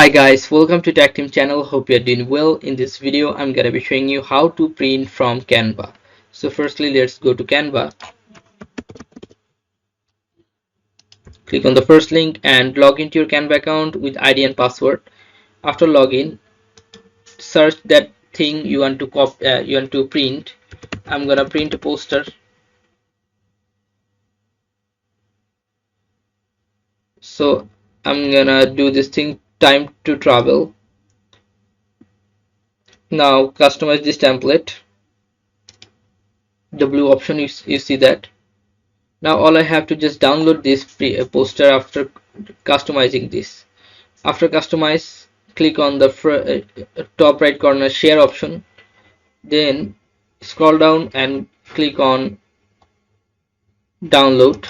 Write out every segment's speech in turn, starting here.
Hi guys, welcome to Tech Team channel. Hope you're doing well. In this video I'm gonna be showing you how to print from Canva. So firstly, let's go to Canva, click on the first link and log into your Canva account with ID and password. After login, search that thing you want to print. I'm gonna print a poster. So I'm gonna do this thing, time to travel. Now customize this template, the blue option, you see that. Now all I have to just download this poster after customizing this. After customize, click on the top right corner share option, then scroll down and click on download,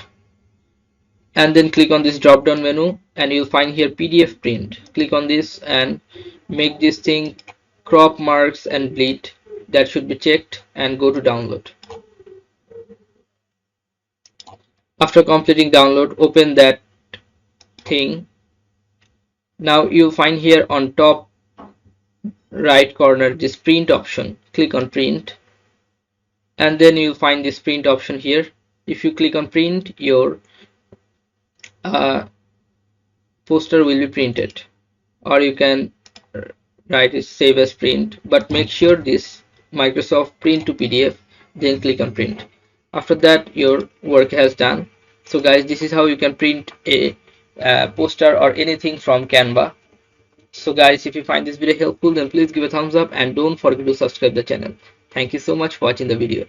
and then click on this drop down menu and you'll find here PDF print. Click on this and make this thing crop, marks and bleed. That should be checked, and go to download. After completing download, open that thing. Now you'll find here on top right corner this print option. Click on print, and then you'll find this print option here. If you click on print, your poster will be printed, or you can write it save as print, but make sure this Microsoft print to PDF, then click on print. After that, your work has done. So guys, this is how you can print a poster or anything from Canva. So guys, if you find this video helpful, then please give a thumbs up and don't forget to subscribe the channel. Thank you so much for watching the video.